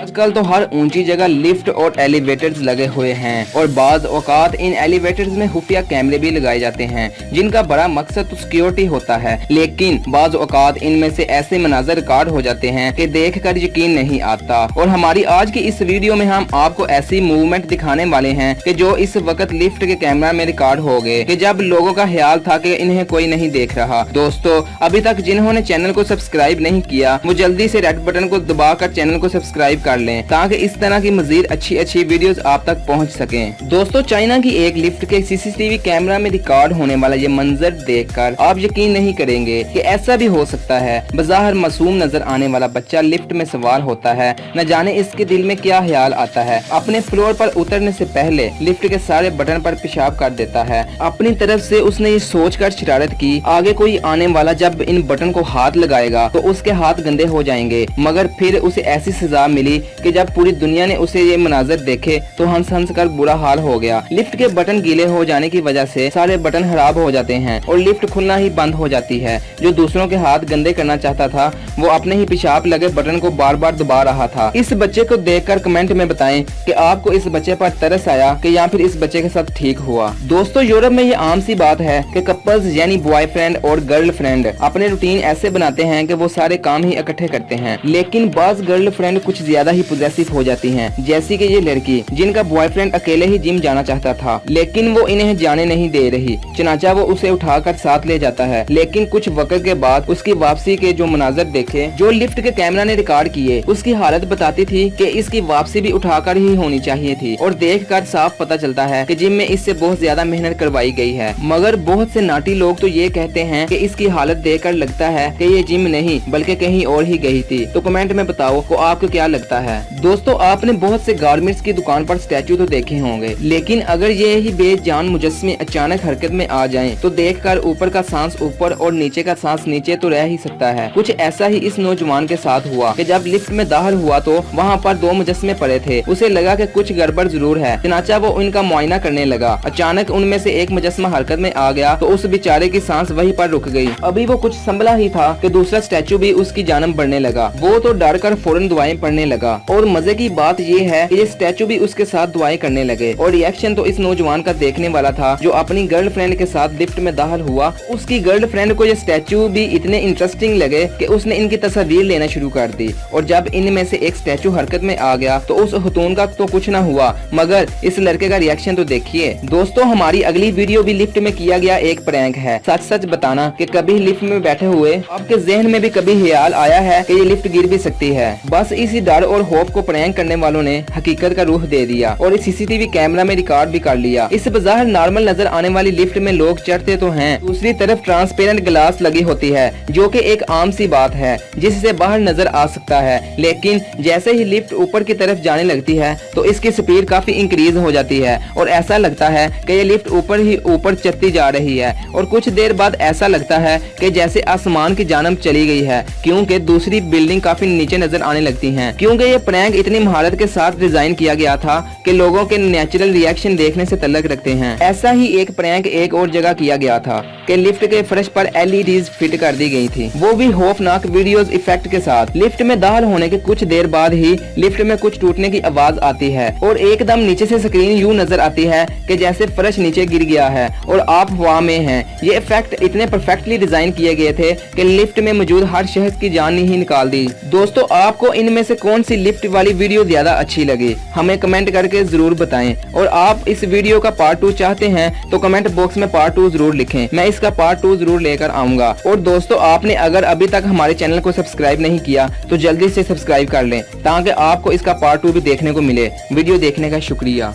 आजकल तो हर ऊंची जगह लिफ्ट और एलिवेटर्स लगे हुए हैं और बाज औकात इन एलिवेटर्स में खुफिया कैमरे भी लगाए जाते हैं जिनका बड़ा मकसद तो सिक्योरिटी होता है। लेकिन बाज औकात इनमें से ऐसे मनाजर रिकॉर्ड हो जाते हैं कि देखकर यकीन नहीं आता। और हमारी आज की इस वीडियो में हम आपको ऐसी मूवमेंट दिखाने वाले हैं कि जो इस वक्त लिफ्ट के कैमरा में रिकॉर्ड हो गए कि जब लोगों का ख्याल था कि इन्हें कोई नहीं देख रहा। दोस्तों, अभी तक जिन्होंने चैनल को सब्सक्राइब नहीं किया वो जल्दी से रेड बटन को दबाकर चैनल को सब्सक्राइब कर लें ताकि इस तरह की मजीद अच्छी वीडियोस आप तक पहुंच सकें। दोस्तों, चाइना की एक लिफ्ट के सीसीटीवी कैमरा में रिकॉर्ड होने वाला ये मंजर देखकर आप यकीन नहीं करेंगे कि ऐसा भी हो सकता है। बज़ाहिर मासूम नजर आने वाला बच्चा लिफ्ट में सवार होता है, न जाने इसके दिल में क्या ख्याल आता है। अपने फ्लोर पर उतरने से पहले लिफ्ट के सारे बटन पर पेशाब कर देता है। अपनी तरफ से उसने ये सोचकर शरारत की आगे कोई आने वाला जब इन बटन को हाथ लगाएगा तो उसके हाथ गंदे हो जाएंगे। मगर फिर उसे ऐसी सजा मिली कि जब पूरी दुनिया ने उसे ये मनाजर देखे तो हंस हंस कर बुरा हाल हो गया। लिफ्ट के बटन गीले हो जाने की वजह से सारे बटन खराब हो जाते हैं और लिफ्ट खुलना ही बंद हो जाती है। जो दूसरों के हाथ गंदे करना चाहता था वो अपने ही पेशाब लगे बटन को बार बार दबा रहा था। इस बच्चे को देखकर कमेंट में बताएं कि आपको इस बच्चे पर तरस आया कि या फिर इस बच्चे के साथ ठीक हुआ। दोस्तों, यूरोप में ये आम सी बात है कि कपल्स यानी बॉयफ्रेंड और गर्लफ्रेंड अपने रूटीन ऐसे बनाते हैं कि वो सारे काम ही इकट्ठे करते हैं। लेकिन बाज गर्लफ्रेंड कुछ ज्यादा ही पॉजेसिव हो जाती हैं, जैसी कि ये लड़की जिनका बॉयफ्रेंड अकेले ही जिम जाना चाहता था लेकिन वो इन्हें जाने नहीं दे रही। चनाचा वो उसे उठाकर साथ ले जाता है। लेकिन कुछ वक्त के बाद उसकी वापसी के जो मनाजर देखे जो लिफ्ट के कैमरा ने रिकॉर्ड किए उसकी हालत बताती थी कि इसकी वापसी भी उठाकर ही होनी चाहिए थी। और देखकर साफ पता चलता है कि जिम में इससे बहुत ज्यादा मेहनत करवाई गई है। मगर बहुत से नाटी लोग तो ये कहते हैं कि इसकी हालत देखकर लगता है कि ये जिम नहीं बल्कि कहीं और ही गई थी। तो कमेंट में बताओ को आपको क्या लगता है। दोस्तों, आपने बहुत से गारमेंट्स की दुकान पर स्टैचू तो देखे होंगे, लेकिन अगर ये ही बेजान मुजस्मे अचानक हरकत में आ जाएं तो देखकर ऊपर का सांस ऊपर और नीचे का सांस नीचे तो रह ही सकता है। कुछ ऐसा ही इस नौजवान के साथ हुआ कि जब लिफ्ट में दाखिल हुआ तो वहाँ पर दो मुजस्मे पड़े थे। उसे लगा कि कुछ गड़बड़ जरूर है, चनाचा वो उनका मुआयना करने लगा। अचानक उनमें से एक मुजस्मा हरकत में आ गया तो उस बेचारे की सांस वहीं पर रुक गई। अभी वो कुछ संभला ही था कि दूसरा स्टैचू भी उसकी जानब बढ़ने लगा। वो तो डर कर फौरन दुआएं पढ़ने लगा। और मजे की बात ये है कि ये स्टैचू भी उसके साथ दुआएं करने लगे। और रिएक्शन तो इस नौजवान का देखने वाला था जो अपनी गर्लफ्रेंड के साथ लिफ्ट में दाखिल हुआ। उसकी गर्लफ्रेंड को ये स्टैचू भी इतने इंटरेस्टिंग लगे कि उसने इनकी तस्वीर लेना शुरू कर दी। और जब इनमें से एक स्टैचू हरकत में आ गया तो उस खतून का तो कुछ ना हुआ, मगर इस लड़के का रिएक्शन तो देखिए। दोस्तों, हमारी अगली वीडियो भी लिफ्ट में किया गया एक प्रैंक है। सच सच बताना कि कभी लिफ्ट में बैठे हुए आपके जहन में भी कभी ख्याल आया है कि ये लिफ्ट गिर भी सकती है। बस इसी डर और होप को प्रैंक करने वालों ने हकीकत का रूह दे दिया और इस सीसीटीवी कैमरा में रिकॉर्ड भी कर लिया। इस बज़ाहिर नॉर्मल नजर आने वाली लिफ्ट में लोग चढ़ते तो हैं, दूसरी तरफ ट्रांसपेरेंट ग्लास लगी होती है जो कि एक आम सी बात है जिससे बाहर नजर आ सकता है। लेकिन जैसे ही लिफ्ट ऊपर की तरफ जाने लगती है तो इसकी स्पीड काफी इंक्रीज हो जाती है और ऐसा लगता है कि ये लिफ्ट ऊपर ही ऊपर चलती जा रही है। और कुछ देर बाद ऐसा लगता है कि जैसे आसमान की जानब चली गई है, क्योंकि दूसरी बिल्डिंग काफी नीचे नजर आने लगती हैं। क्योंकि ये प्रैंक इतनी महारत के साथ डिजाइन किया गया था कि लोगों के नेचुरल रिएक्शन देखने से तल्लक रखते हैं। ऐसा ही एक प्रैंक एक और जगह किया गया था कि लिफ्ट के फर्श पर एलईडीज फिट कर दी गई थी, वो भी खौफनाक वीडियोस इफेक्ट के साथ। लिफ्ट में दाखिल होने के कुछ देर बाद ही लिफ्ट में कुछ टूटने की आवाज आती है और एकदम नीचे से स्क्रीन यूं नजर आती है कि जैसे फर्श नीचे गिर गया है और आप हवा में हैं। ये इफेक्ट इतने परफेक्टली डिजाइन किए गए थे कि लिफ्ट में मौजूद हर शख्स की जान ही निकाल दी। दोस्तों, आपको इनमें से कौन सी लिफ्ट वाली वीडियो ज्यादा अच्छी लगी हमें कमेंट करके जरूर बताएं। और आप इस वीडियो का पार्ट 2 चाहते हैं तो कमेंट बॉक्स में पार्ट 2 जरूर लिखें, मैं इसका पार्ट 2 जरूर लेकर आऊंगा। और दोस्तों, आपने अगर अभी तक हमारे चैनल को सब्सक्राइब नहीं किया तो जल्दी से सब्सक्राइब कर लें ताकि आपको इसका पार्ट 2 भी देखने को मिले। वीडियो देखने का शुक्रिया।